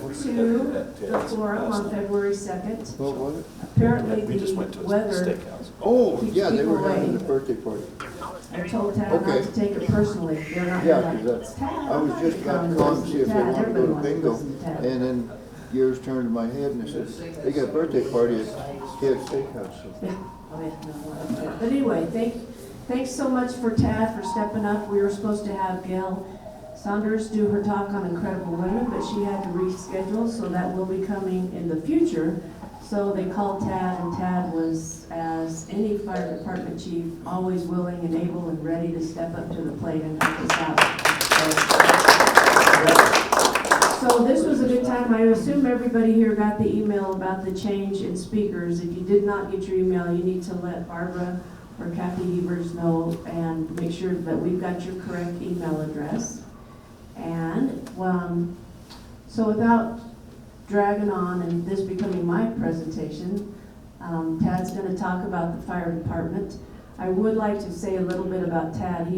to the forum on February 2nd. What was it? Apparently We just the went to a weather steakhouse. Oh, keeps yeah, they people were having away. a birthday party. I told Tad Okay. not to take it personally. They're not Yeah, gonna, 'cause it's Tad. I was just about to call and see if they Tad. wanted to Everybody go to wants to bingo. listen to Tad. And then yours turned to my head and I said, they got a birthday party at Cascade Steakhouse. So. But anyway, thanks so much for Tad for stepping up. We were supposed to have Gail Saunders do her talk on Incredible Women, but she had to reschedule, so that will be coming in the future. So they called Tad, and Tad was, as any fire department chief, always willing and able and ready to step up to the plate and help us out. So this was a good time. I assume everybody here got the email about the change in speakers. If you did not get your email, you need to let Barbara or Kathy Evers know and make sure that we've got your correct email address. And so without dragging on and this becoming my presentation, Tad's going to talk about the fire department. I would like to say a little bit about Tad.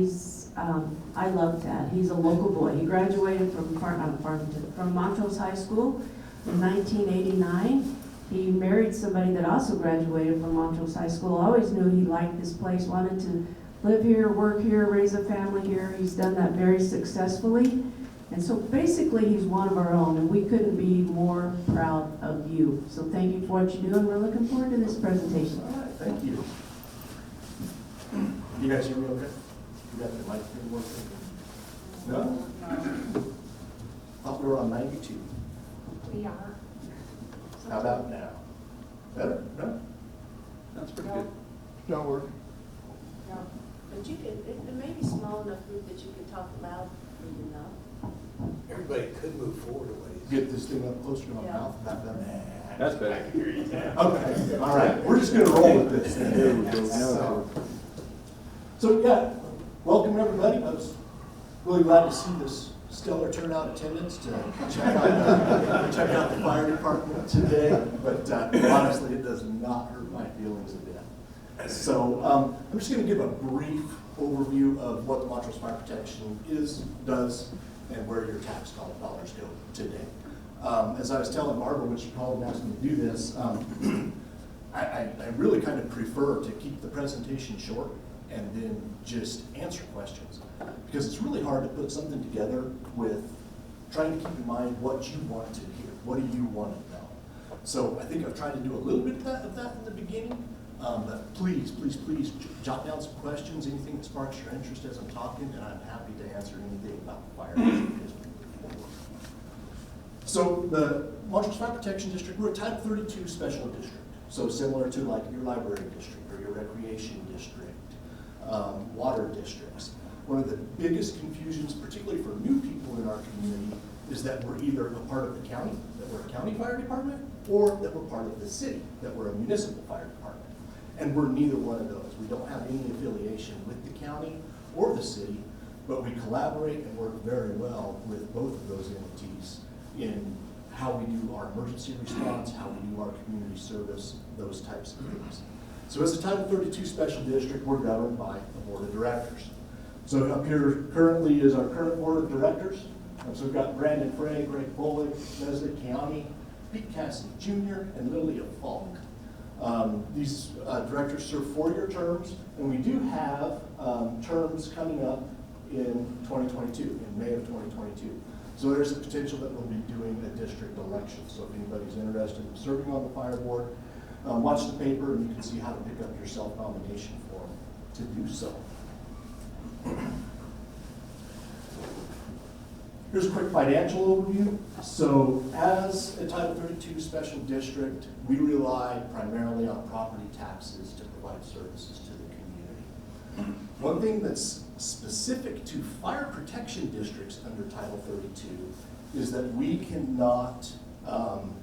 I love Tad. He's a local boy. He graduated from Montrose High School in 1989. He married somebody that also graduated from Montrose High School. Always knew he liked this place, wanted to live here, work here, raise a family here. He's done that very successfully. And so basically he's one of our own, and we couldn't be more proud of you. So thank you for what you do, and we're looking forward to this presentation. All right, thank you. You guys hear me okay? You got the mic thing working? No? Thought we were on 92. We are. How about now? Better? No? That's pretty good. Don't work. No, but you could, it may be small enough group that you could talk loud enough. Everybody could move forward a ways. Get this thing up closer to my Yeah. mouth. That better? That's better. I can hear you now. Okay, all right. We're just going to roll with this thing. There we go. Now So yeah, welcome everybody. I was really glad to see this stellar turnout attendance to check out the fire department today. But honestly, it does not hurt my feelings a bit. So I'm just going to give a brief overview of what the Montrose Fire Protection does, and where your tax dollars go today. As I was telling Barbara when she called and asked me to do this, I really kind of prefer to keep the presentation short and then just answer questions, because it's really hard to put something together with trying to keep in mind what you want to hear. What do you want to know? So I think I've tried to do a little bit of that in the beginning, but please jot down some questions, anything that sparks your interest as I'm talking, and I'm happy to answer anything about the fire district as we move forward. So the Montrose Fire Protection District, we're a Type 32 special district. So similar to like your library district or your recreation district, water districts. One of the biggest confusions, particularly for new people in our community, is that we're either a part of the county, that we're a county fire department, or that we're part of the city, that we're a municipal fire department. And we're neither one of those. We don't have any affiliation with the county or the city, but we collaborate and work very well with both of those entities in how we do our emergency response, how we do our community service, those types of things. So as a Title 32 special district, we're governed by a board of directors. So up here currently is our current board of directors. So we've got Brandon Frey, Greg Bullock, Leslie County, Pete Cassidy Jr., and Lilia Falk. These directors serve 4-year terms, and we do have terms coming up in 2022, in May of 2022. So there's a potential that we'll be doing a district election. So if anybody's interested in serving on the fire board, watch the paper and you can see how to pick up your self-nomination form to do so. Here's a quick financial overview. So as a Title 32 special district, we rely primarily on property taxes to provide services to the community. One thing that's specific to fire protection districts under Title 32 is that we cannot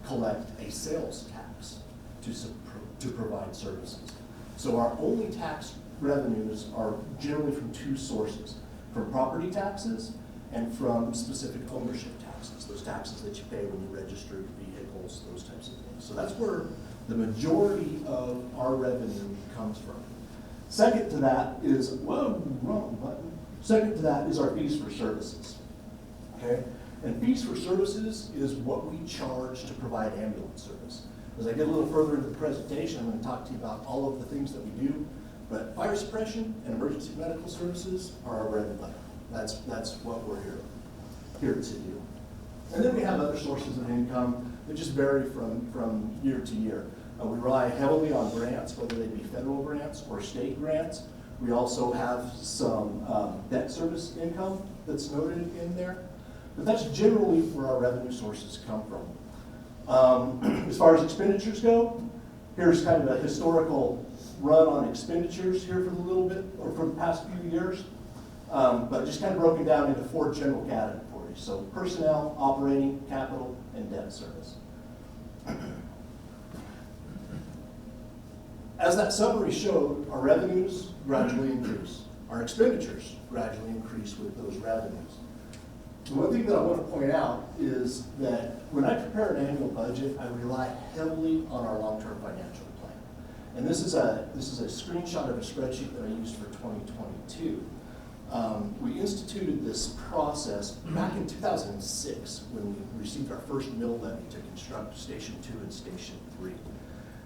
collect a sales tax to provide services. So our only tax revenues are generally from 2 sources, from property taxes and from specific ownership taxes, those taxes that you pay when you register your vehicles, those types of things. So that's where the majority of our revenue comes from. Second to that is, whoa, wrong button. Second to that is our fees for services, okay? And fees for services is what we charge to provide ambulance service. As I get a little further into the presentation, I'm going to talk to you about all of the things that we do, but fire suppression and emergency medical services are our bread and butter. That's what we're here to do. And then we have other sources of income that just vary from year to year. We rely heavily on grants, whether they be federal grants or state grants. We also have some debt service income that's noted in there. But that's generally where our revenue sources come from. As far as expenditures go, here's kind of a historical run on expenditures here for the little bit, or for the past few years. But just kind of broken down into 4 general categories. So personnel, operating, capital, and debt service. As that summary showed, our revenues gradually increase. Our expenditures gradually increase with those revenues. The one thing that I want to point out is that when I prepare an annual budget, I rely heavily on our long-term financial plan. And this is a screenshot of a spreadsheet that I used for 2022. We instituted this process back in 2006 when we received our first mill levy to construct Station 2 and Station 3.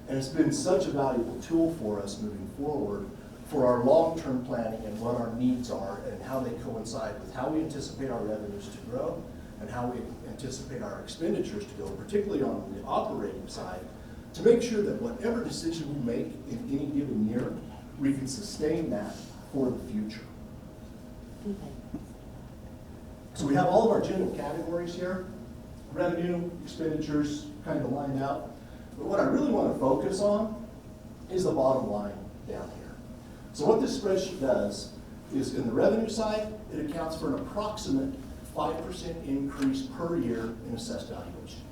And it's been such a valuable tool for us moving forward for our long-term planning and what our needs are and how they coincide with how we anticipate our revenues to grow and how we anticipate our expenditures to go, particularly on the operating side, to make sure that whatever decision we make in any given year, we can sustain that for the future. So we have all of our general categories here, revenue, expenditures, kind of lined out. But what I really want to focus on is the bottom line down here. So what this spreadsheet does is in the revenue side, it accounts for an approximate 5% increase per year in assessed valuation.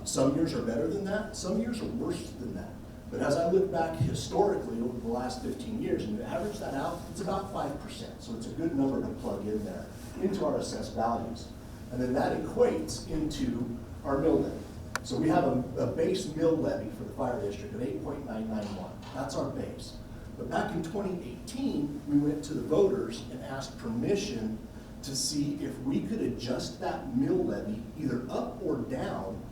Some years are better than that, some years are worse than that. But as I look back historically over the last 15 years and you average that out, it's about 5%. So it's a good number to plug in there into our assessed values. And then that equates into our mill levy. So we have a base mill levy for the fire district of 8.991. That's our base. But back in 2018, we went to the voters and asked permission to see if we could adjust that mill levy either up or down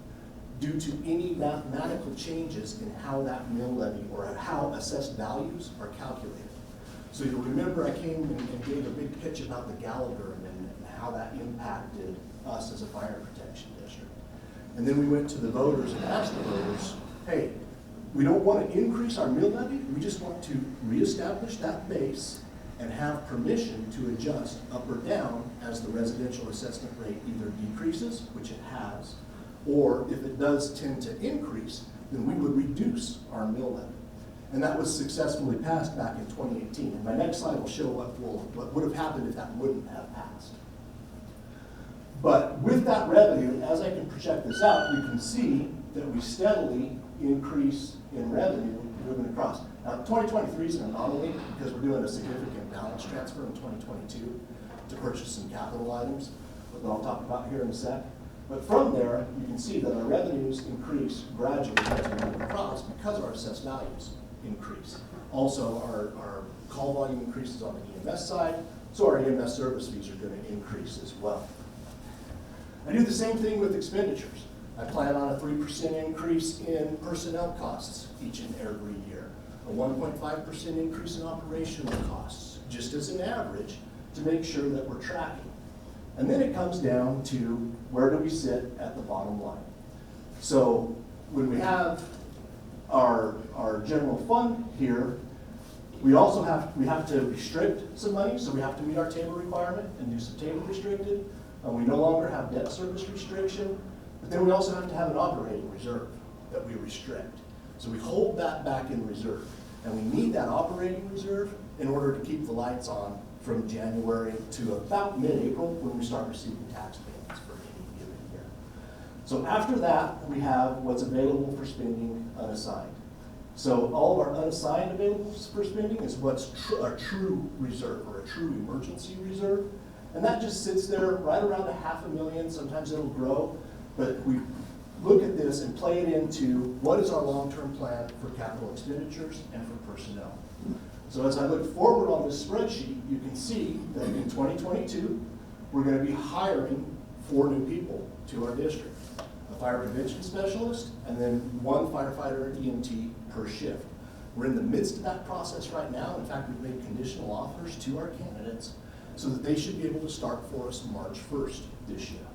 due to any mathematical changes in how that mill levy or how assessed values are calculated. So you'll remember I came and gave a big pitch about the Gallagher Amendment and how that impacted us as a fire protection district. And then we went to the voters and asked the voters, hey, we don't want to increase our mill levy, we just want to reestablish that base and have permission to adjust up or down as the residential assessment rate either decreases, which it has, or if it does tend to increase, then we would reduce our mill levy. And that was successfully passed back in 2018. And my next slide will show what would have happened if that wouldn't have passed. But with that revenue, as I can project this out, you can see that we steadily increase in revenue moving across. Now, 2023 is an anomaly because we're doing a significant balance transfer in 2022 to purchase some capital items that I'll talk about here in a sec. But from there, you can see that our revenues increase gradually as we move across because our assessed values increase. Also, our call volume increases on the EMS side, so our EMS service fees are going to increase as well. I do the same thing with expenditures. I plan on a 3% increase in personnel costs each and every year, a 1.5% increase in operational costs, just as an average to make sure that we're tracking. And then it comes down to where do we sit at the bottom line. So when we have our general fund here, we also have to restrict some money, so we have to meet our table requirement and do some table restricted. We no longer have debt service restriction, but then we also have to have an operating reserve that we restrict. So we hold that back in reserve, and we need that operating reserve in order to keep the lights on from January to about mid-April when we start receiving tax payments for any given year. So after that, we have what's available for spending unassigned. So all of our unassigned available for spending is what's a true reserve or a true emergency reserve. And that just sits there right around $500,000. Sometimes it'll grow, but we look at this and play it into what is our long-term plan for capital expenditures and for personnel. So as I look forward on this spreadsheet, you can see that in 2022, we're going to be hiring 4 new people to our district. A fire prevention specialist, and then 1 firefighter and EMT per shift. We're in the midst of that process right now. In fact, we've made conditional offers to our candidates so that they should be able to start for us March 1st this year.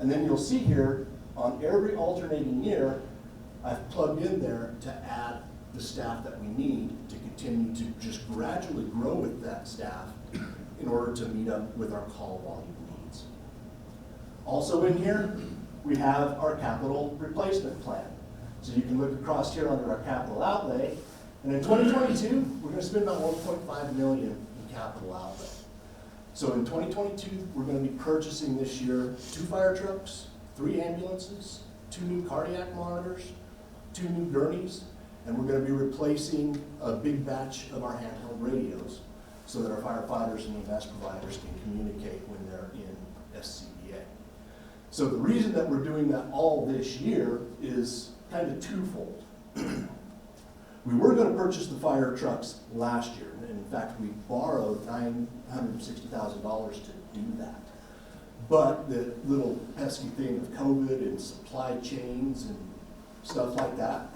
And then you'll see here, on every alternating year, I've plugged in there to add the staff that we need to continue to just gradually grow with that staff in order to meet up with our call volume needs. Also in here, we have our capital replacement plan. So you can look across here under our capital outlay, and in 2022, we're going to spend about $1.5 million in capital outlay. So in 2022, we're going to be purchasing this year 2 fire trucks, 3 ambulances, 2 new cardiac monitors, 2 new gurneys, and we're going to be replacing a big batch of our handheld radios so that our firefighters and EMS providers can communicate when they're in SCBA. So the reason that we're doing that all this year is kind of twofold. We were going to purchase the fire trucks last year, and in fact, we borrowed $960,000 to do that. But the little pesky thing of COVID and supply chains and stuff like that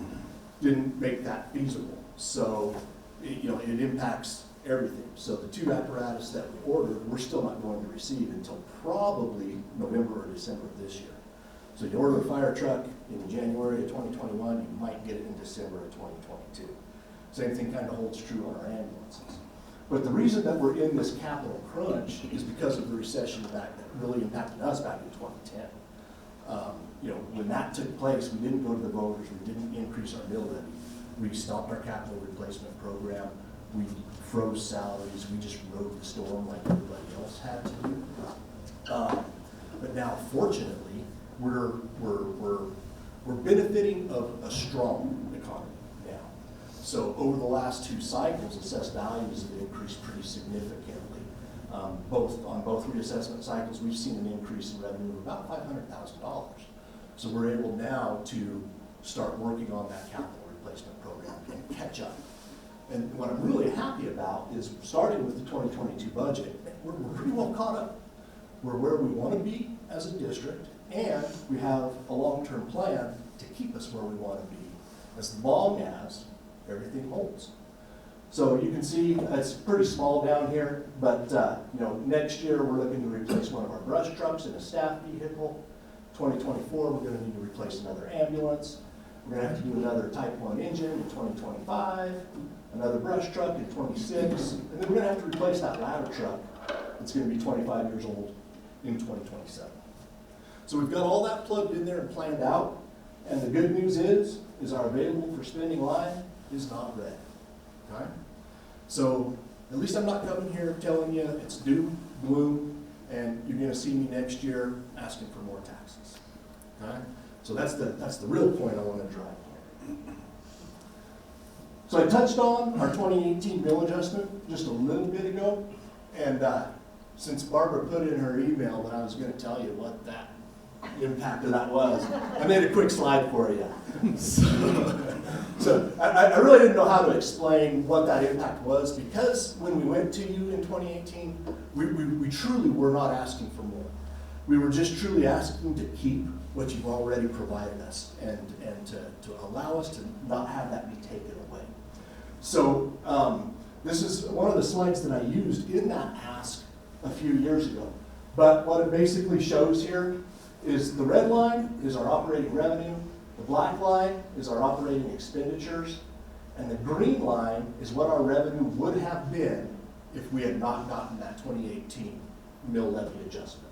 didn't make that feasible. So, it impacts everything. So the 2 apparatus that we ordered, we're still not going to receive until probably November or December of this year. So you order a fire truck in January of 2021, you might get it in December of 2022. Same thing kind of holds true on our ambulances. But the reason that we're in this capital crunch is because of the recession that really impacted us back in 2010. When that took place, we didn't go to the voters, we didn't increase our mill levy. We stopped our capital replacement program, we froze salaries, we just rode the storm like everybody else had to do. But now, fortunately, we're benefiting of a strong economy now. So over the last 2 cycles, assessed values have increased pretty significantly. On both reassessment cycles, we've seen an increase in revenue of about $500,000. So we're able now to start working on that capital replacement program and catch up. And what I'm really happy about is starting with the 2022 budget, we're pretty well caught up. We're where we want to be as a district, and we have a long-term plan to keep us where we want to be as long as everything holds. So you can see it's pretty small down here, but next year we're looking to replace one of our brush trucks and a staff vehicle. 2024, we're going to need to replace another ambulance. We're going to have to do another Type 1 engine in 2025, another brush truck in 26, and then we're going to have to replace that ladder truck that's going to be 25 years old in 2027. So we've got all that plugged in there and planned out, and the good news is our available for spending line is not red. Okay? So at least I'm not coming here telling you it's doom, gloom, and you're going to see me next year asking for more taxes. Okay? So that's the real point I want to drive here. So I touched on our 2018 bill adjustment just a little bit ago, and since Barbara put in her email that I was going to tell you what that impact of that was, I made a quick slide for you. So I really didn't know how to explain what that impact was, because when we went to you in 2018, we truly were not asking for more. We were just truly asking to keep what you've already provided us and to allow us to not have that be taken away. So this is one of the slides that I used in that ask a few years ago. But what it basically shows here is the red line is our operating revenue, the black line is our operating expenditures, and the green line is what our revenue would have been if we had not gotten that 2018 mill levy adjustment.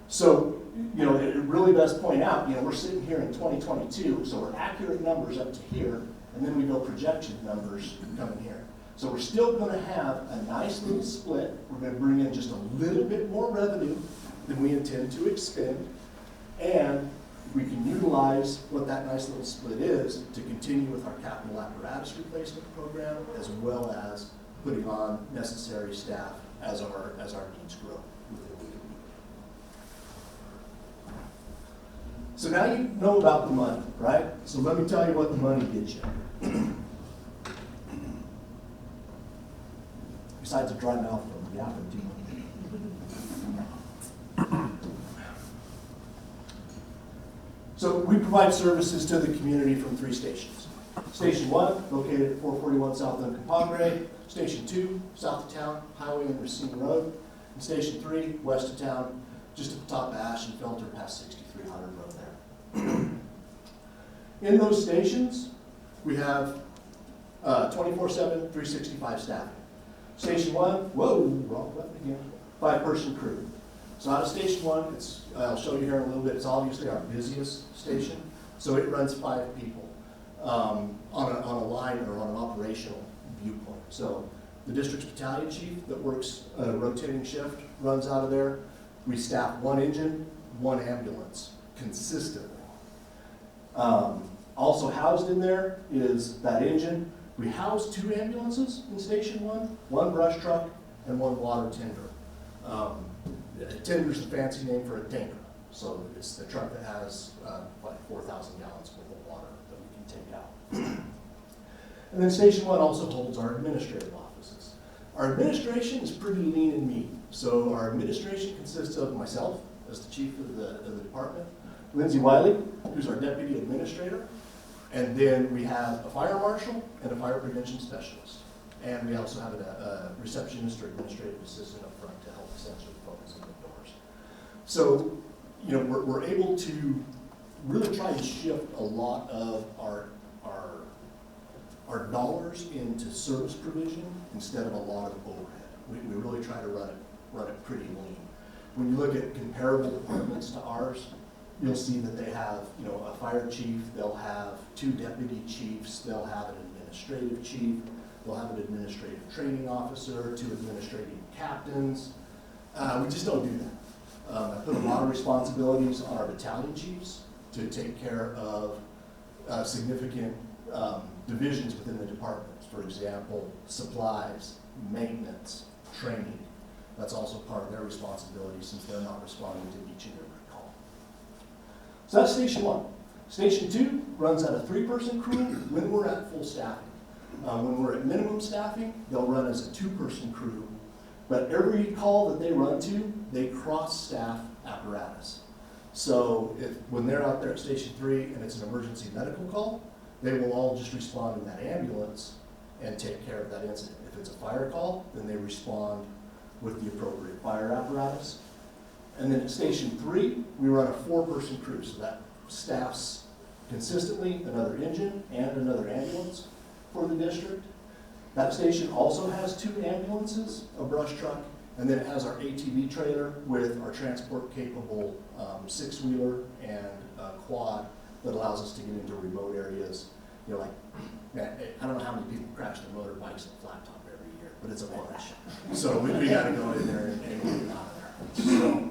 So, it really does point out, we're sitting here in 2022, so we're accurate numbers up to here, and then we go projection numbers coming here. So we're still going to have a nice little split. We're going to bring in just a little bit more revenue than we intend to expend, and we can utilize what that nice little split is to continue with our capital apparatus replacement program, as well as putting on necessary staff as our needs grow within the community. So now you know about the money, right? So let me tell you what the money gets you. Besides a dry mouth from yapping too much. So we provide services to the community from 3 stations. Station 1, located at 441 South Uncompahgre. Station 2, south of town, Highway and Racine Road. And Station 3, west of town, just at the top of Ash and Filter past 6300 Road there. In those stations, we have 24/7, 365 staffing. Station 1, wrong button again, 5-person crew. So out of Station 1, I'll show you here in a little bit, it's obviously our busiest station, so it runs 5 people on a line or on an operational viewpoint. So the district's battalion chief that works a rotating shift runs out of there. We staff 1 engine, 1 ambulance consistently. Also housed in there is that engine. We house 2 ambulances in Station 1, 1 brush truck and 1 water tender. Tender's the fancy name for a tanker. So it's the truck that has like 4,000 gallons worth of water that we can take out. And then Station 1 also holds our administrative offices. Our administration is pretty lean and mean. So our administration consists of myself as the chief of the department, Lindsay Wiley, who's our deputy administrator, and then we have a fire marshal and a fire prevention specialist. And we also have a receptionist or administrative assistant up front to help us answer the phones and the doors. So, you know, we're able to really try and shift a lot of our dollars into service provision instead of a lot of overhead. We really try to run it pretty lean. When you look at comparable departments to ours, you'll see that they have, you know, a fire chief, they'll have 2 deputy chiefs, they'll have an administrative chief, they'll have an administrative training officer, 2 administrative captains. We just don't do that. I put a lot of responsibilities on our battalion chiefs to take care of significant divisions within the departments. For example, supplies, maintenance, training. That's also part of their responsibility since they're not responding to each and every call. So that's Station 1. Station 2 runs at a 3-person crew when we're at full staffing. When we're at minimum staffing, they'll run as a 2-person crew. But every call that they run to, they cross-staff apparatus. So when they're out there at Station 3 and it's an emergency medical call, they will all just respond in that ambulance and take care of that incident. If it's a fire call, then they respond with the appropriate fire apparatus. And then at Station 3, we run a 4-person crew, so that staffs consistently another engine and another ambulance for the district. That station also has 2 ambulances, a brush truck, and then it has our ATV trailer with our transport-capable 6-wheeler and a quad that allows us to get into remote areas. You know, like, man, I don't know how many people crash their motorbikes and flat top every year, but it's a bunch. So we got to go in there and get it out of there.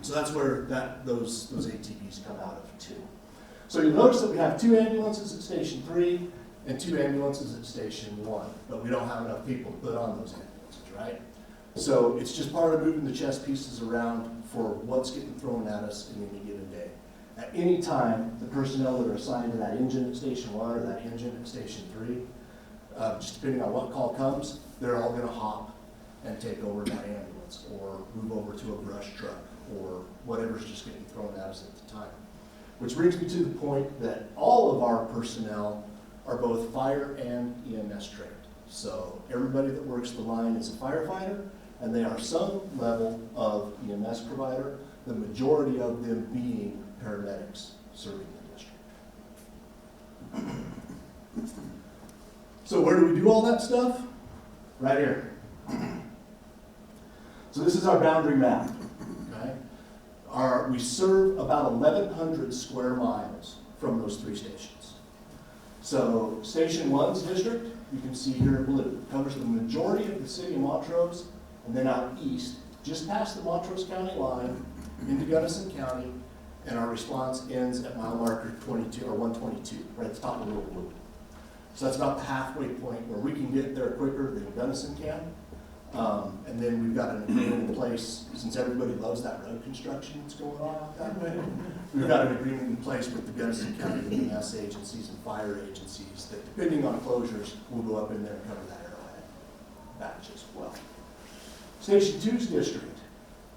So that's where those ATVs come out of too. So you'll notice that we have 2 ambulances at Station 3 and 2 ambulances at Station 1, but we don't have enough people to put on those ambulances, right? So it's just part of moving the chess pieces around for what's getting thrown at us in any given day. At any time, the personnel that are assigned to that engine at Station 1 or that engine at Station 3, just depending on what call comes, they're all going to hop and take over that ambulance or move over to a brush truck or whatever's just getting thrown at us at the time. Which brings me to the point that all of our personnel are both fire and EMS trained. So everybody that works the line is a firefighter, and they are some level of EMS provider, the majority of them being paramedics serving the district. So where do we do all that stuff? Right here. So this is our boundary map. Okay? We serve about 1,100 square miles from those 3 stations. So Station 1's district, you can see here in blue, covers the majority of the city of Montrose, and then out east, just past the Montrose County line, into Gunnison County, and our response ends at mile marker 22 or 122, right at the top of the little blue. So that's about the halfway point where we can get there quicker than Gunnison can. And then we've got an agreement in place, since everybody loves that road construction that's going on out that way. We've got an agreement in place with the Gunnison County EMS agencies and fire agencies that, depending on closures, will go up in there and cover that arrowhead batch as well. Station 2's district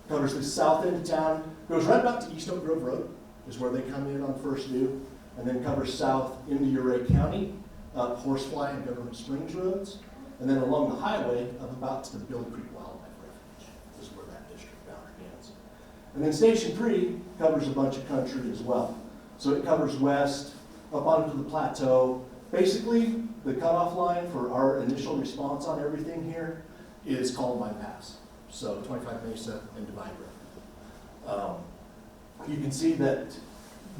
covers the south end of town, goes right about to East Oak Grove Road, is where they come in on first due, and then covers south into Ouray County, up Horsefly and Government Springs roads, and then along the highway up about to the Billy Creek Wildlife Refuge. This is where that district boundary ends. And then Station 3 covers a bunch of country as well. So it covers west, up onto the plateau. Basically, the cutoff line for our initial response on everything here is Columbine Pass. So 25 Mesa and Divide Road. You can see that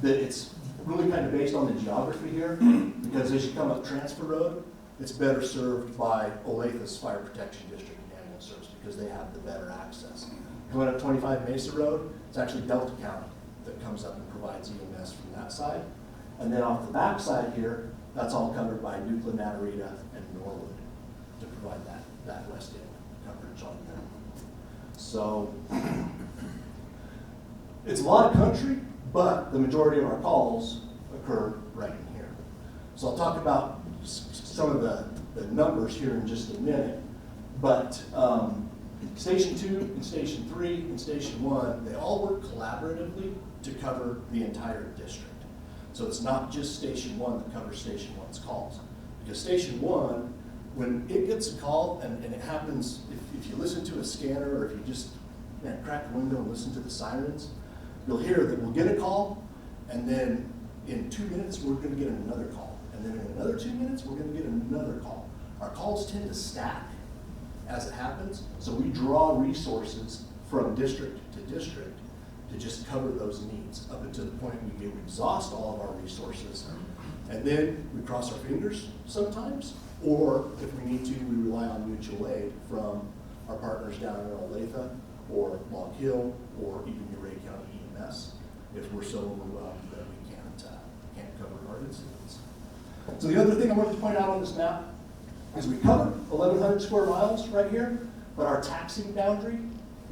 it's really kind of based on the geography here, because as you come up Transfer Road, it's better served by Olathe's Fire Protection District and Ambulance Service because they have the better access. Coming up 25 Mesa Road, it's actually Delta County that comes up and provides EMS from that side. And then off the back side here, that's all covered by Euclid, Natarita, and Norwood to provide that west end coverage on there. So it's a lot of country, but the majority of our calls occur right in here. So I'll talk about some of the numbers here in just a minute, but Station 2 and Station 3 and Station 1, they all work collaboratively to cover the entire district. So it's not just Station 1 that covers Station 1's calls. Because Station 1, when it gets a call, and it happens, if you listen to a scanner or if you just crack the window and listen to the sirens, you'll hear that we'll get a call, and then in 2 minutes, we're going to get another call. And then in another 2 minutes, we're going to get another call. Our calls tend to stack as it happens, so we draw resources from district to district to just cover those needs up until the point we exhaust all of our resources. And then we cross our fingers sometimes, or if we need to, we rely on mutual aid from our partners down in Olathe or Log Hill or even Ouray County EMS if we're so overwhelmed that we can't cover our incidents. So the other thing I wanted to point out on this map is we cover 1,100 square miles right here, but our taxing boundary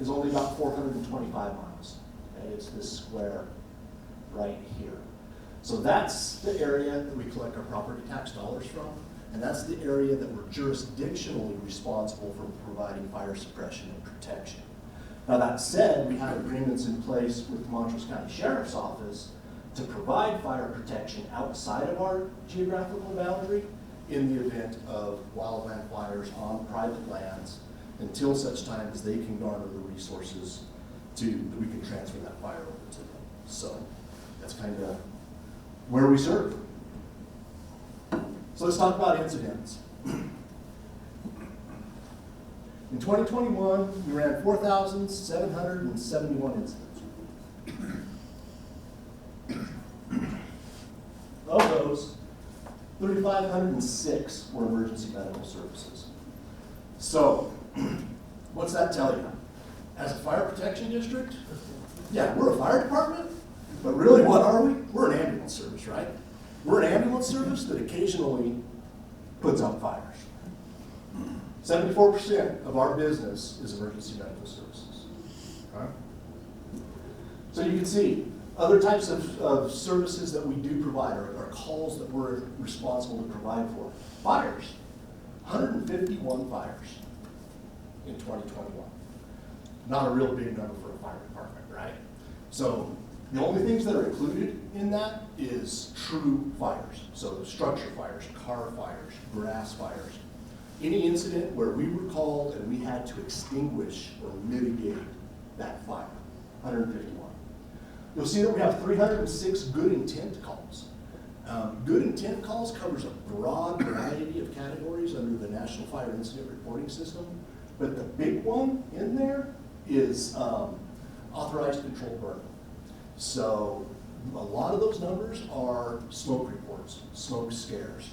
is only about 425 miles. Okay? It's this square right here. So that's the area that we collect our property tax dollars from, and that's the area that we're jurisdictionally responsible for providing fire suppression and protection. Now that said, we have agreements in place with the Montrose County Sheriff's Office to provide fire protection outside of our geographical boundary in the event of wildland fires on private lands until such time as they can garner the resources that we can transfer that fire over to them. So that's kind of where we serve. So let's talk about incidents. In 2021, we ran 4,771 incidents. Of those, 3,506 were emergency medical services. So, what's that tell you? As a fire protection district, yeah, we're a fire department, but really what are we? We're an ambulance service, right? We're an ambulance service that occasionally puts out fires. 74% of our business is emergency medical services. Okay. So you can see other types of services that we do provide are calls that we're responsible to provide for. Fires, 151 fires in 2021. Not a real big number for a fire department, right? So the only things that are included in that is true fires. So structure fires, car fires, grass fires. Any incident where we were called and we had to extinguish or mitigate that fire, 151. You'll see that we have 306 good intent calls. Good intent calls covers a broad variety of categories under the National Fire Incident Reporting System, but the big one in there is authorized controlled burn. So a lot of those numbers are smoke reports, smoke scares.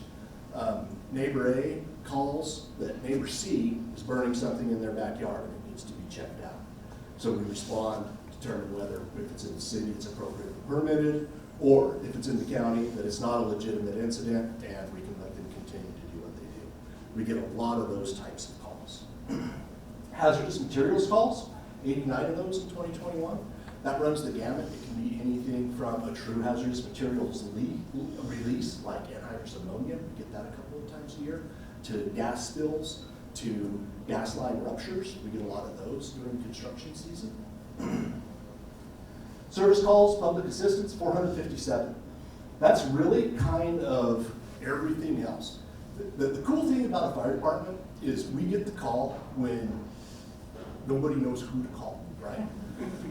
Neighbor A calls that neighbor C is burning something in their backyard and it needs to be checked out. So we respond, determine whether if it's in the city it's appropriately permitted, or if it's in the county that it's not a legitimate incident and we can let them continue to do what they do. We get a lot of those types of calls. Hazardous materials calls, 89 of those in 2021. That runs the gamut. It can be anything from a true hazardous materials release, like anhydrous ammonia, we get that a couple of times a year, to gas spills, to gas line ruptures. We get a lot of those during construction season. Service calls, public assistance, 457. That's really kind of everything else. The cool thing about a fire department is we get the call when nobody knows who to call, right?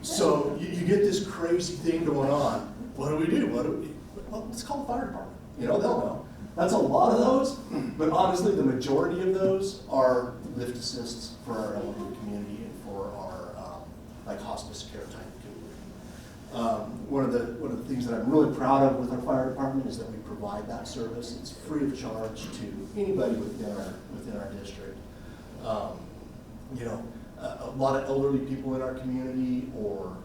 So you get this crazy thing going on. What do we do? Well, let's call the fire department. They'll know. That's a lot of those, but honestly, the majority of those are lift assists for our elderly community and for our like hospice care type community. One of the things that I'm really proud of with our fire department is that we provide that service. It's free of charge to anybody within our district. A lot of elderly people in our community or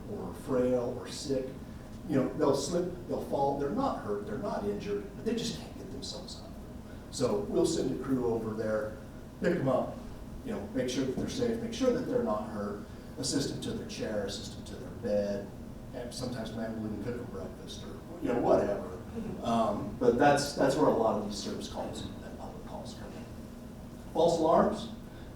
frail or sick, they'll slip, they'll fall, they're not hurt, they're not injured, but they just can't get themselves up. So we'll send a crew over there, pick them up, make sure that they're safe, make sure that they're not hurt, assist them to their chair, assist them to their bed, and sometimes maybe we can cook them breakfast or whatever. But that's where a lot of these service calls and public calls come in. False alarms,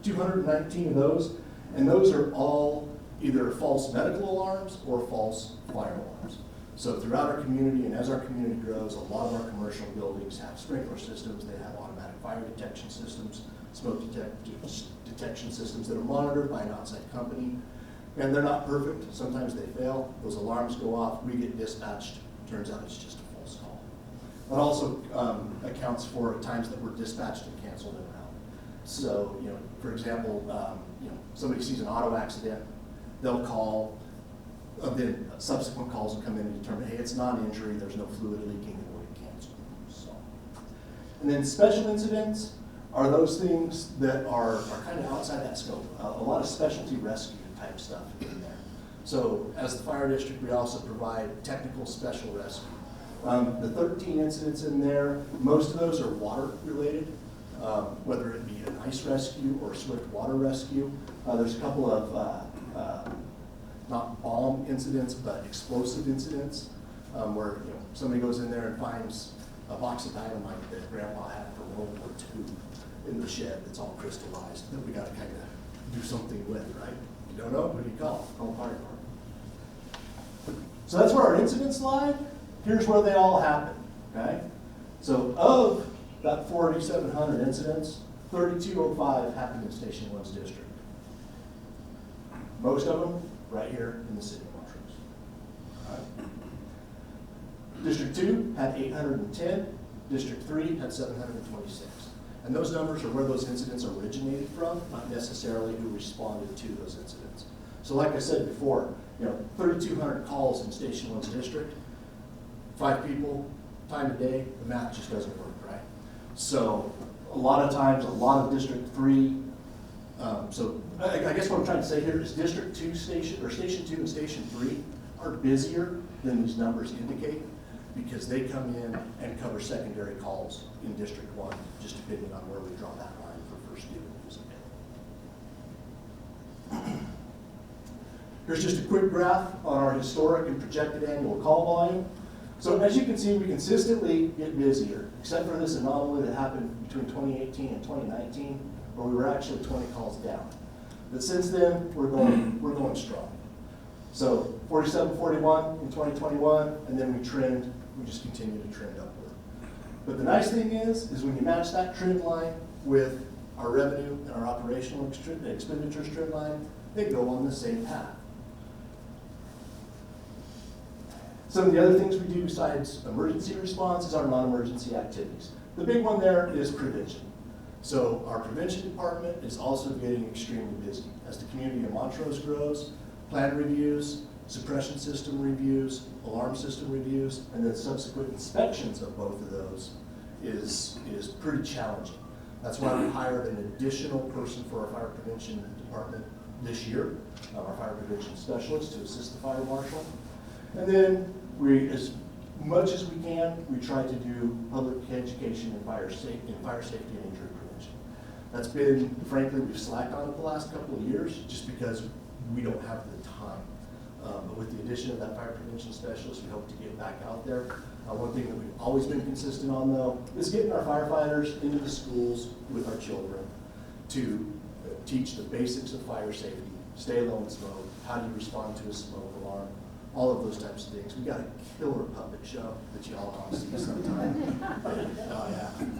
219 of those, and those are all either false medical alarms or false fire alarms. So throughout our community, and as our community grows, a lot of our commercial buildings have sprinkler systems, they have automatic fire detection systems, smoke detection systems that are monitored by an outside company. And they're not perfect, sometimes they fail, those alarms go off, we get dispatched, turns out it's just a false call. That also accounts for times that we're dispatched and canceled en route. So, for example, somebody sees an auto accident, they'll call, then subsequent calls will come in and determine, hey, it's non-injury, there's no fluid leaking, and we'll get canceled. So, and then special incidents are those things that are kind of outside that scope. A lot of specialty rescue type stuff in there. So as the fire district, we also provide technical special rescue. The 13 incidents in there, most of those are water related, whether it be an ice rescue or swift water rescue. There's a couple of not bomb incidents, but explosive incidents, where somebody goes in there and finds a box of dynamite that Grandpa had for World War II in the shed that's all crystallized that we got to kind of do something with, right? You don't know, who do you call? Call the fire department. So that's where our incidents lie. Here's where they all happen, okay? So of that 4,700 incidents, 3,205 happened in Station 1's district. Most of them right here in the city of Montrose. All right. District 2 had 810, District 3 had 726. And those numbers are where those incidents originated from, not necessarily who responded to those incidents. So like I said before, 3,200 calls in Station 1's district, 5 people, time of day, the math just doesn't work, right? So a lot of times, a lot of District 3, so I guess what I'm trying to say here is District 2 Station 2 and Station 3 are busier than these numbers indicate because they come in and cover secondary calls in District 1, just depending on where we draw that line for first due and who's available. Here's just a quick graph on our historic and projected annual call volume. So as you can see, we consistently get busier, except for this anomaly that happened between 2018 and 2019, where we were actually 20 calls down. But since then, we're going strong. So 47, 41 in 2021, and then we just continue to trend upward. But the nice thing is when you match that trend line with our revenue and our operational expenditures trend line, they go on the same path. Some of the other things we do besides emergency response is our non-emergency activities. The big one there is prevention. So our prevention department is also getting extremely busy. As the community of Montrose grows, plan reviews, suppression system reviews, alarm system reviews, and then subsequent inspections of both of those is pretty challenging. That's why we hired an additional person for our fire prevention department this year, our fire prevention specialist to assist the fire marshal. And then we, as much as we can, we try to do public education and fire safety and injury prevention. That's been, frankly, we've slacked on it the last couple of years just because we don't have the time. But with the addition of that fire prevention specialist, we hope to get back out there. One thing that we've always been consistent on, though, is getting our firefighters into the schools with our children to teach the basics of fire safety, stay low and smoke, how do you respond to a smoke alarm, all of those types of things. We got a killer puppet show that you all want to see sometime. Oh,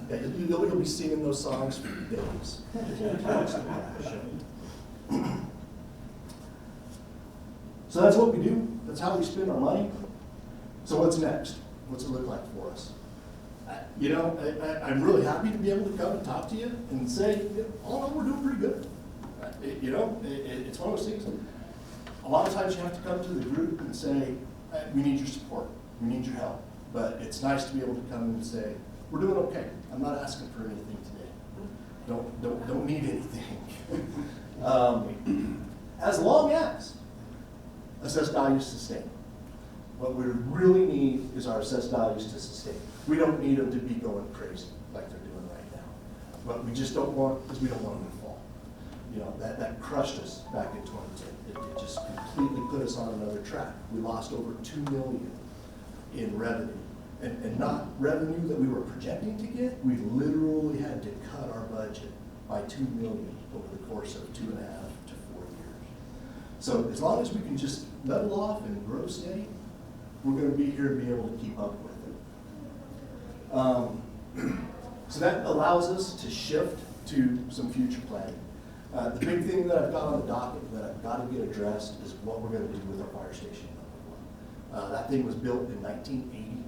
yeah. You'll be singing those songs for days. So that's what we do. That's how we spend our money. So what's next? What's it look like for us? You know, I'm really happy to be able to come and talk to you and say, all in all, we're doing pretty good. You know, it's one of those things. A lot of times you have to come to the group and say, we need your support, we need your help. But it's nice to be able to come and say, we're doing okay. I'm not asking for anything today. Don't need anything. As long as assessed values sustain. What we really need is our assessed values to sustain. We don't need them to be going crazy like they're doing right now. But we just don't want, because we don't want them to fall. You know, that crushed us back in 2010. It just completely put us on another track. We lost over $2 million in revenue. And not revenue that we were projecting to get, we literally had to cut our budget by $2 million over the course of 2.5 to 4 years. So as long as we can just level off and grow steady, we're going to be here to be able to keep up with it. So that allows us to shift to some future planning. The big thing that I've got on the docket that I've got to get addressed is what we're going to do with our fire station number 1. That thing was built in 1980.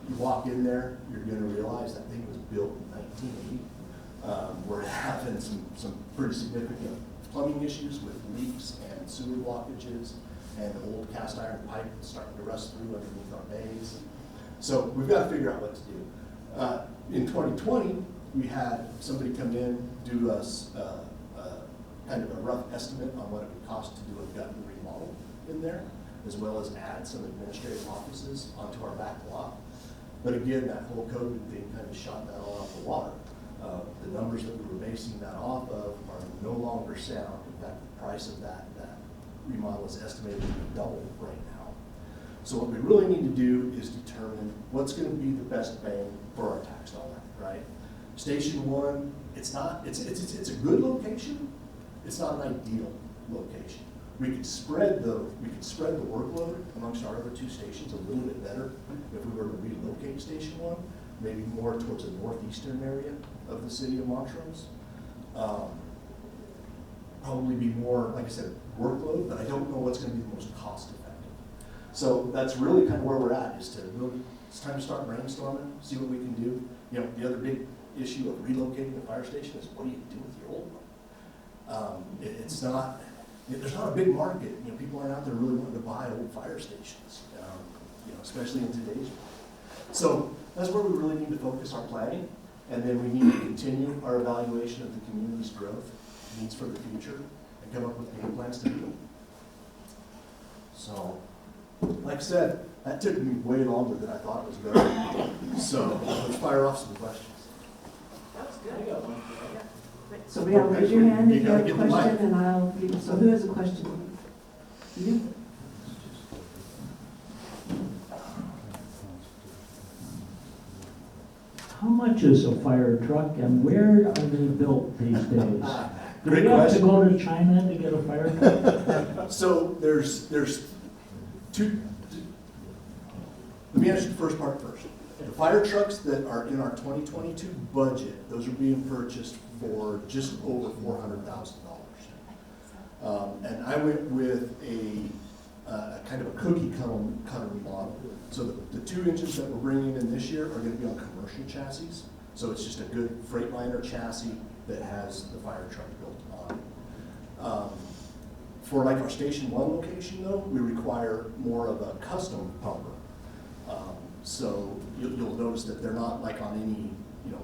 You walk in there, you're going to realize that thing was built in 1980. We're having some pretty significant plumbing issues with leaks and sewer blockages, and the old cast iron pipe is starting to rust through underneath our bays. So we've got to figure out what to do. In 2020, we had somebody come in, do us kind of a rough estimate on what it would cost to do a gut and remodel in there, as well as add some administrative offices onto our back lot. But again, that whole COVID thing kind of shot that all off the water. The numbers that we were basing that off of are no longer sound. In fact, the price of that remodel is estimated to be double right now. So what we really need to do is determine what's going to be the best bang for our tax dollar, right? Station 1, it's a good location. It's not an ideal location. We could spread the workload amongst our other 2 stations a little bit better if we were to relocate Station 1, maybe more towards the northeastern area of the city of Montrose. Probably be more, like I said, workload, but I don't know what's going to be the most cost effective. So that's really kind of where we're at, is to really, it's time to start brainstorming, see what we can do. You know, the other big issue of relocating the fire station is what do you do with your old one? There's not a big market. You know, people aren't out there really wanting to buy old fire stations, you know, especially in today's world. So that's where we really need to focus our planning, and then we need to continue our evaluation of the community's growth, needs for the future, and come up with game plans to do them. So, like I said, that took me way longer than I thought it was going to. So let's fire off some questions. That was good. So we gotta raise your hand if you have a question, and I'll give you, so who has a question? You? How much is a fire truck and where are they built these days? Do Great we have to question. go to China to get a fire truck? So there's 2. Let me answer the first part first. The fire trucks that are in our 2022 budget, those are being purchased for just over $400,000. And I went with a kind of a cookie cutter model. So the 2 engines that we're bringing in this year are going to be on commercial chassis. So it's just a good Freightliner chassis that has the fire truck built on. For like our Station 1 location though, we require more of a custom pumper. So you'll notice that they're not like on any, you know,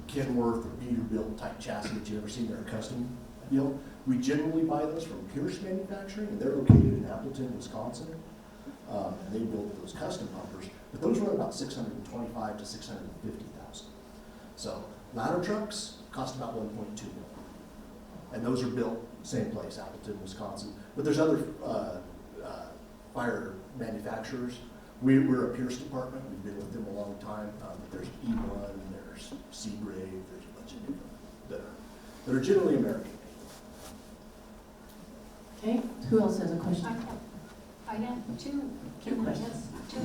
Kenworth or Peterbilt type chassis that you've ever seen. They're a custom deal. We generally buy those from Pierce Manufacturing, and they're located in Appleton, Wisconsin. And they build those custom pumpers, but those run about $625,000 to $650,000. So ladder trucks cost about $1.2 million, and those are built same place, Appleton, Wisconsin. But there's other fire manufacturers. We're a Pierce department. We've been with them a long time. But there's E1, there's Seagrave, there's a bunch of different that are generally American. Okay, who else has a question? I have two. Two questions. Yes, two.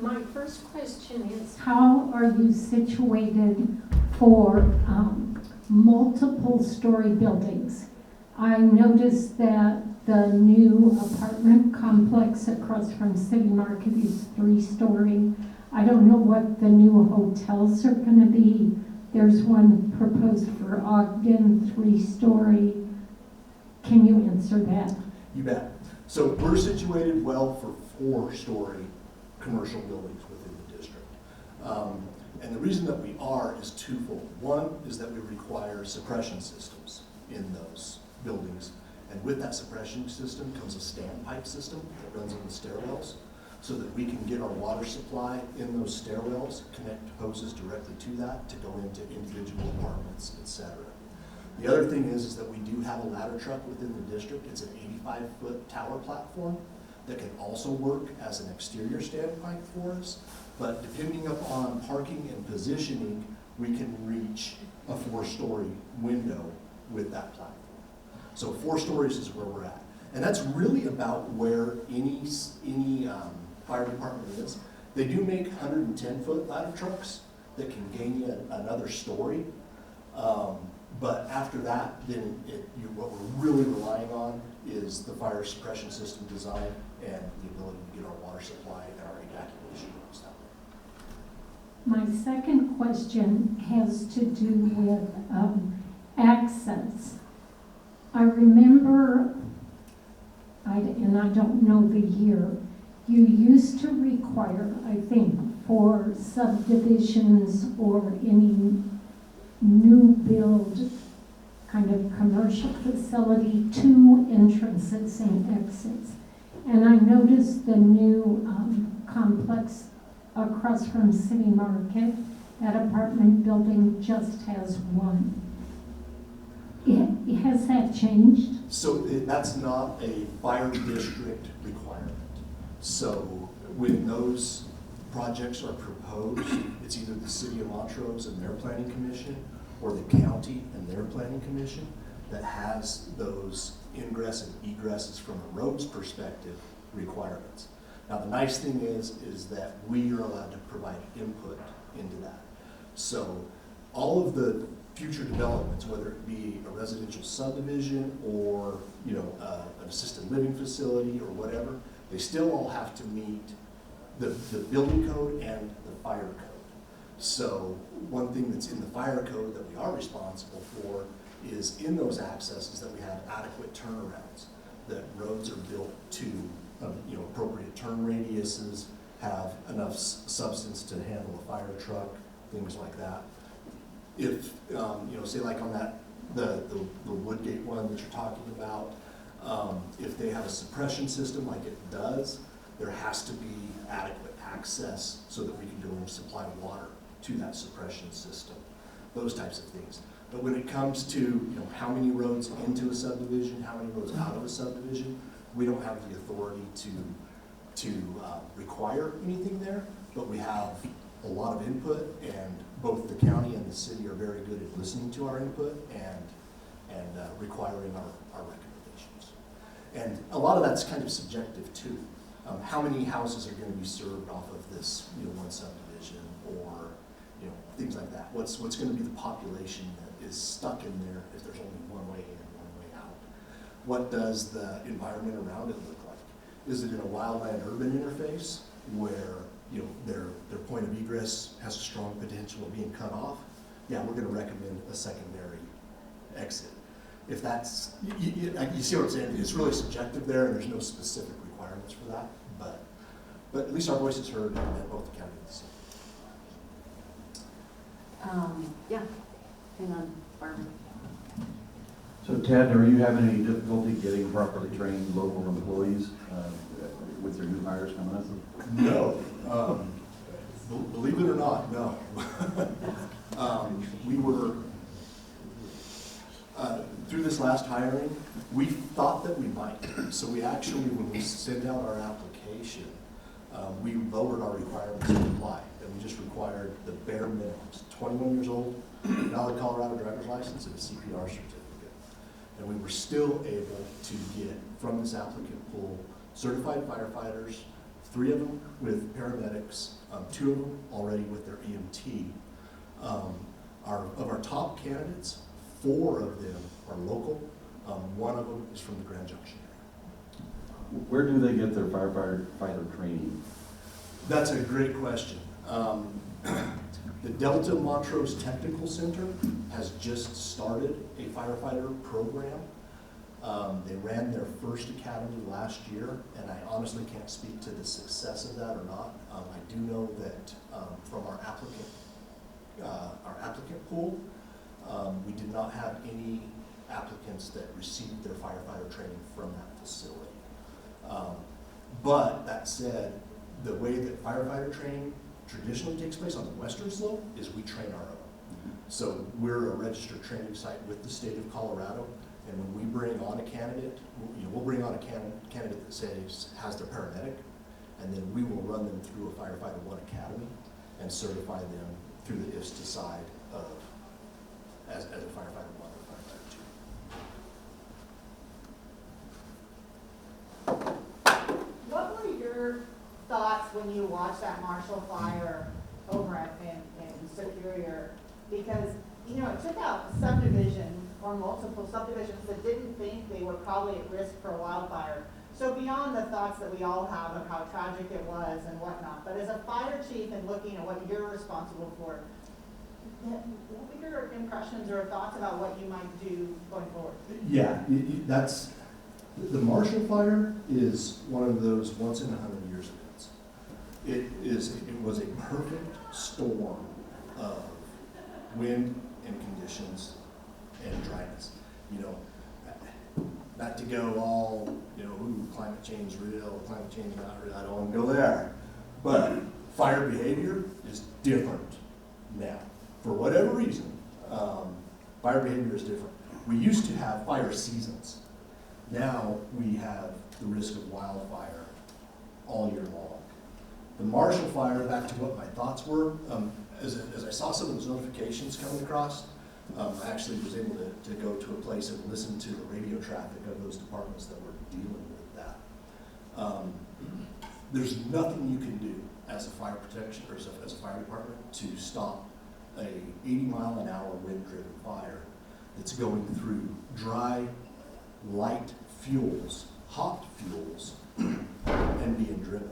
My first question is, how are you situated for multiple story buildings? I noticed that the new apartment complex across from City Market is 3-story. I don't know what the new hotels are going to be. There's one proposed for Ogden, 3-story. Can you answer that? You bet. So we're situated well for 4-story commercial buildings within the district. And the reason that we are is twofold. One is that we require suppression systems in those buildings. And with that suppression system comes a standpipe system that runs in the stairwells so that we can get our water supply in those stairwells, connect hoses directly to that to go into individual apartments, etc. The other thing is that we do have a ladder truck within the district. It's an 85-foot tower platform that can also work as an exterior standpipe for us. But depending upon parking and positioning, we can reach a 4-story window with that platform. So 4 stories is where we're at. And that's really about where any fire department is. They do make 110-foot ladder trucks that can gain you another story. But after that, then what we're really relying on is the fire suppression system design and the ability to get our water supply and our evacuation rooms down there. My second question has to do with access. I remember, and I don't know the year, you used to require, I think, for subdivisions or any new build kind of commercial facility, 2 entrances and exits. And I noticed the new complex across from City Market, that apartment building just has 1. Has that changed? So that's not a fire district requirement. So when those projects are proposed, it's either the City of Montrose and their planning commission or the county and their planning commission that has those ingress and egresses from a roads perspective requirements. Now the nice thing is that we are allowed to provide input into that. So all of the future developments, whether it be a residential subdivision or an assisted living facility or whatever, they still all have to meet the building code and the fire code. So one thing that's in the fire code that we are responsible for is in those accesses that we have adequate turnarounds, that roads are built to appropriate turn radiuses, have enough substance to handle a fire truck, things like that. If, say like on that, the Woodgate one that you're talking about, if they have a suppression system like it does, there has to be adequate access so that we can go and supply water to that suppression system, those types of things. But when it comes to how many roads into a subdivision, how many roads out of a subdivision, we don't have the authority to require anything there, but we have a lot of input, and both the county and the city are very good at listening to our input and requiring our recommendations. And a lot of that's kind of subjective too. How many houses are going to be served off of this one subdivision, or things like that? What's going to be the population that is stuck in there if there's only one way in, one way out? What does the environment around it look like? Is it in a wildland urban interface where their point of egress has a strong potential of being cut off? Yeah, we're going to recommend a secondary exit. If that's, you see what I'm saying? It's really subjective there, and there's no specific requirements for that, but at least our voice is heard in both the county and the city. Yeah, hang on, Barbara. So Ted, are you having any difficulty getting properly trained local employees with your new hires coming up? No, believe it or not, no. We were, through this last hiring, we thought that we might. So we actually, when we sent out our application, we lowered our requirements to apply. And we just required the bare minimums, 21 years old, valid Colorado driver's license, and a CPR certificate. And we were still able to get from this applicant pool certified firefighters, 3 of them with paramedics, 2 of them already with their EMT. Of our top candidates, 4 of them are local. 1 of them is from the Grand Junction area. Where do they get their firefighter training? That's a great question. The Delta Montrose Technical Center has just started a firefighter program. They ran their first academy last year, and I honestly can't speak to the success of that or not. I do know that from our applicant pool, we did not have any applicants that received their firefighter training from that facility. But that said, the way that firefighter training traditionally takes place on the western slope is we train our own. So we're a registered training site with the state of Colorado, and when we bring on a candidate, we'll bring on a candidate that says has their paramedic, and then we will run them through a Firefighter 1 Academy and certify them through the ISTA side of as a Firefighter 1 or Firefighter 2. What were your thoughts when you watched that Marshall fire over in Superior? Because, it took out a subdivision or multiple subdivisions that didn't think they were probably at risk for a wildfire. So beyond the thoughts that we all have of how tragic it was and whatnot, but as a fire chief and looking at what you're responsible for, what were your impressions or thoughts about what you might do going forward? Yeah, that's, the Marshall fire is one of those once in 100 years events. It was a perfect storm of wind and conditions and dryness. Not to go all, ooh, climate change real, climate change not real, I don't want to go there. But fire behavior is different now. For whatever reason, fire behavior is different. We used to have fire seasons. Now we have the risk of wildfire all year long. The Marshall fire, back to what my thoughts were, as I saw some of those notifications coming across, I actually was able to go to a place and listen to the radio traffic of those departments that were dealing with that. There's nothing you can do as a fire protection or as a fire department to stop a 80-mile-an-hour wind-driven fire that's going through dry, light fuels, hot fuels, and being driven.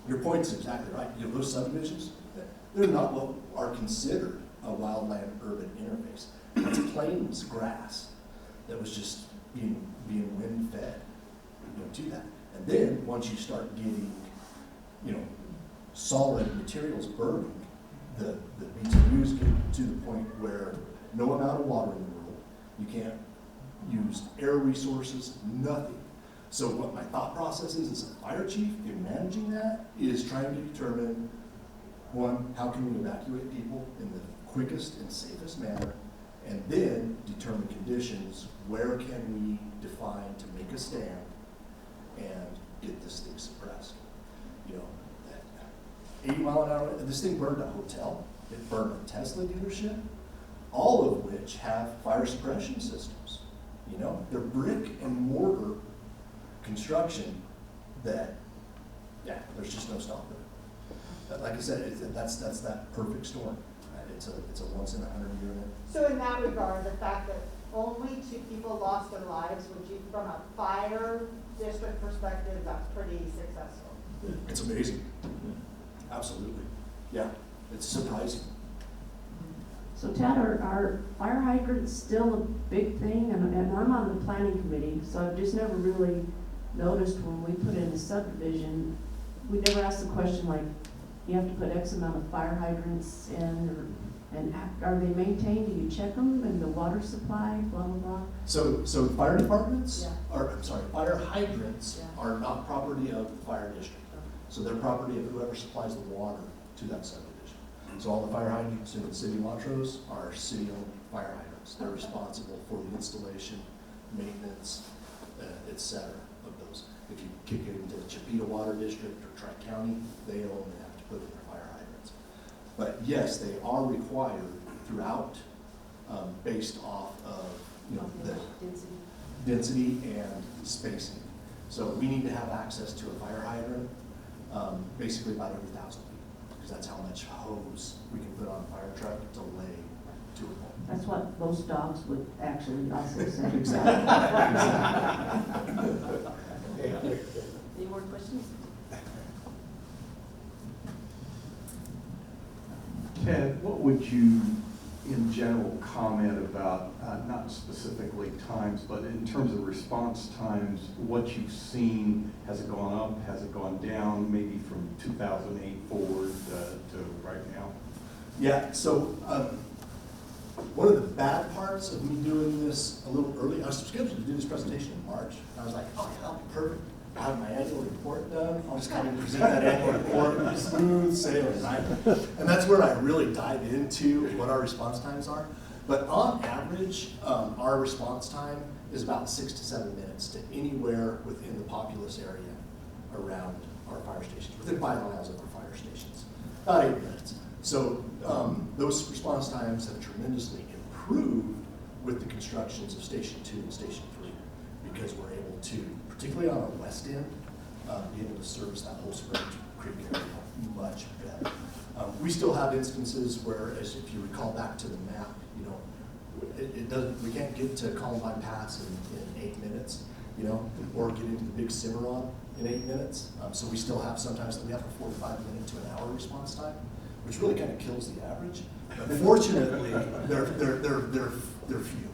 Your point's exactly right. Those subdivisions, they're not what are considered a wildland-urban interface. It's plains grass that was just being wind-fed, to that. And then once you start getting, solid materials burning, the BTUs get to the point where no amount of water in the world, you can't use air resources, nothing. So what my thought process is as a fire chief in managing that is trying to determine, one, how can we evacuate people in the quickest and safest manner, and then determine conditions, where can we define to make a stand and get this thing suppressed. 80-mile-an-hour, this thing burned a hotel, it burned a Tesla dealership, all of which have fire suppression systems. They're brick and mortar construction that, there's just no stopping it. But like I said, that's that perfect storm. It's a once in 100 year event. So in that regard, the fact that only 2 people lost their lives, from a fire district perspective, that's pretty successful. It's amazing. Absolutely. Yeah, it's surprising. So Ted, are fire hydrants still a big thing? And I'm on the planning committee, so I've just never really noticed when we put in a subdivision, we never asked the question like, you have to put X amount of fire hydrants in, and are they maintained? Do you check them and the water supply, blah, blah, blah? So fire departments, Yeah. fire hydrants Yeah. are not property of the fire district. So they're property of whoever supplies the water to that subdivision. So all the fire hydrants in the city of Montrose are city-owned fire hydrants. They're responsible for the installation, maintenance, et cetera, of those. If you kick it into the Chipeta Water District or Tri-County, they only have to put in their fire hydrants. But yes, they are required throughout, based off of the density and spacing. So we need to have access to a fire hydrant, basically about every 1,000 feet, because that's how much hose we can put on a fire truck to lay to a pole. That's what most dogs would actually also say. Exactly. Any more questions? Ted, what would you, in general, comment about, not specifically times, but in terms of response times, what you've seen? Has it gone up? Has it gone down, maybe from 2008 forward to right now? Yeah, so one of the bad parts of me doing this a little early, I was scheduled to do this presentation in March. I was like, oh, yeah, that'll be perfect. I have my annual report done. I'll just kind of present that annual report, smooth sailing, right? And that's where I really dive into what our response times are. But on average, our response time is about 6 to 7 minutes to anywhere within the populous area around our fire stations, within 5 miles of our fire stations, about 8 minutes. So those response times have tremendously improved with the constructions of Station 2 and Station 3, because we're able to, particularly on our west end, be able to service that whole Spring Creek area much better. We still have instances where, as if you recall back to the map, you know, it doesn't, we can't get to Columbine Pass in 8 minutes, you know, or get into the big Cimarron in 8 minutes. So we still have, sometimes we have a 45-minute to an hour response time, which really kind of kills the average. But fortunately, they're few.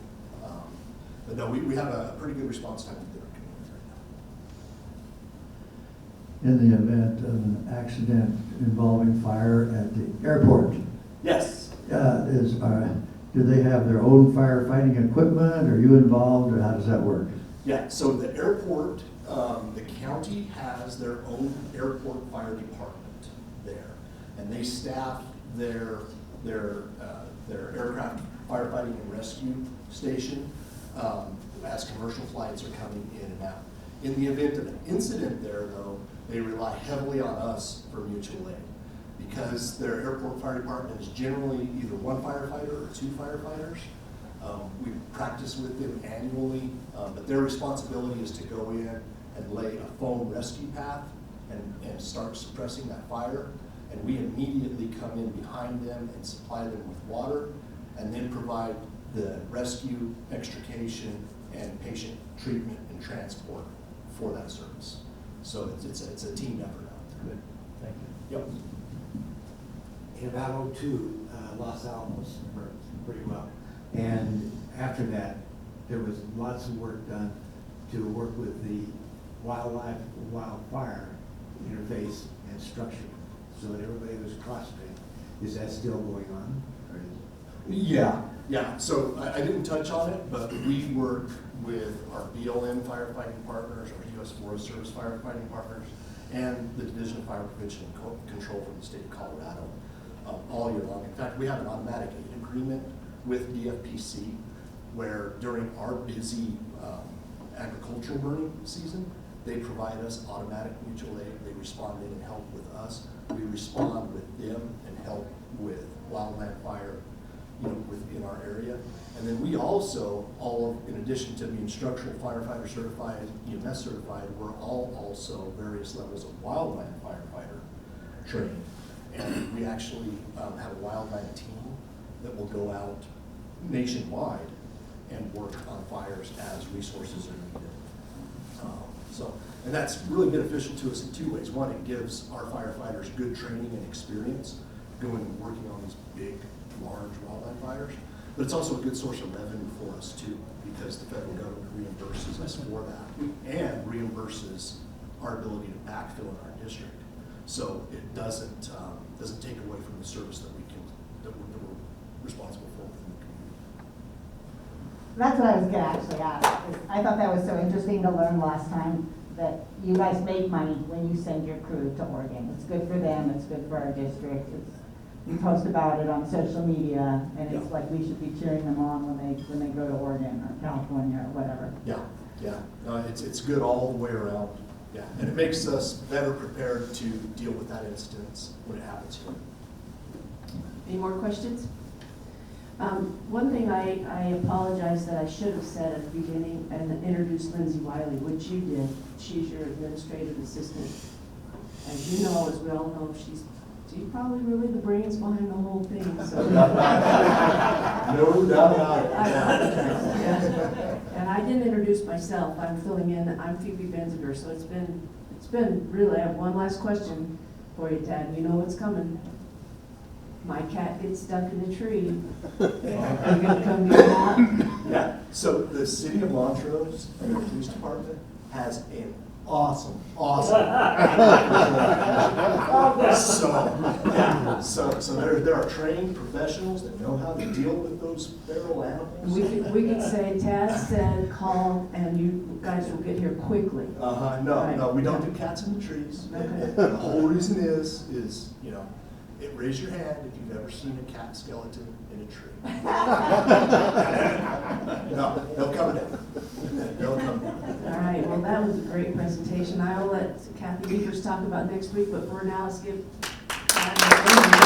But no, we have a pretty good response time within our community right now. In the event of an accident involving fire at the airport, Yes. do they have their own firefighting equipment? Are you involved, or how does that work? Yeah, so the airport, the county has their own airport fire department there. And they staff their aircraft firefighting and rescue station as commercial flights are coming in and out. In the event of an incident there, though, they rely heavily on us for mutual aid, because their airport fire department is generally either one firefighter or 2 firefighters. We practice with them annually, but their responsibility is to go in and lay a foam rescue path and start suppressing that fire. And we immediately come in behind them and supply them with water, and then provide the rescue, extrication, and patient treatment and transport for that service. So it's a team effort out there. Good, thank you. Yep. In about 02, Los Alamos worked pretty well. And after that, there was lots of work done to work with the wildfire interface and structure, so that everybody was cross-trained. Is that still going on? Or Yeah. So I didn't touch on it, but we work with our BLM firefighting partners, our U.S. Forest Service firefighting partners, and the Division of Fire Prevention and Control from the state of Colorado all year long. In fact, we have an automatic aid agreement with DFPC, where during our busy agricultural burning season, they provide us automatic mutual aid. They respond in and help with us. We respond with them and help with wildland fire, you know, within our area. And then we also, in addition to being structural firefighter certified, EMS certified, we're all also various levels of wildland firefighter trained. And we actually have a wildland team that will go out nationwide and work on fires as resources are needed. And that's really beneficial to us in 2 ways. One, it gives our firefighters good training and experience going and working on these big, large wildland fires. But it's also a good source of revenue for us too, because the federal government reimburses us for that and reimburses our ability to backfill in our district. So it doesn't take away from the service that we're responsible for within the community. That's what I was gonna actually ask. Is I thought that was so interesting to learn last time, that you guys make money when you send your crew to Oregon. It's good for them, it's good for our district. We post about it on social media, and it's like we should be cheering them on when they go to Oregon or California or whatever. Yeah. No, it's good all the way around. Yeah, and it makes us better prepared to deal with that instance when it happens here. Any more questions? One thing I apologize that I should have said at the beginning and introduced Lindsay Wiley, which you did. She's your administrative assistant. As you know, as we all know, she's probably really the brains behind the whole thing, so. No doubt about it. I apologize, yes. And I didn't introduce myself. I'm filling in. I'm Phoebe Benziger, so it's been really, I have one last question for you, Tad. You know what's coming. My cat gets stuck in a tree. Are you gonna come get that? Yeah, so the city of Montrose and the police department has an awesome. So there are trained professionals that know how to deal with those feral animals. We could say, Tad said, call, and you guys will get here quickly. No, we don't do cats in the trees. Okay. The whole reason is, you know, raise your hand if you've ever seen a cat skeleton in a tree. No, they'll come down. They'll come down. All right, well, that was a great presentation. I will let Kathy Beavers talk about next week, but for now, let's give Tad a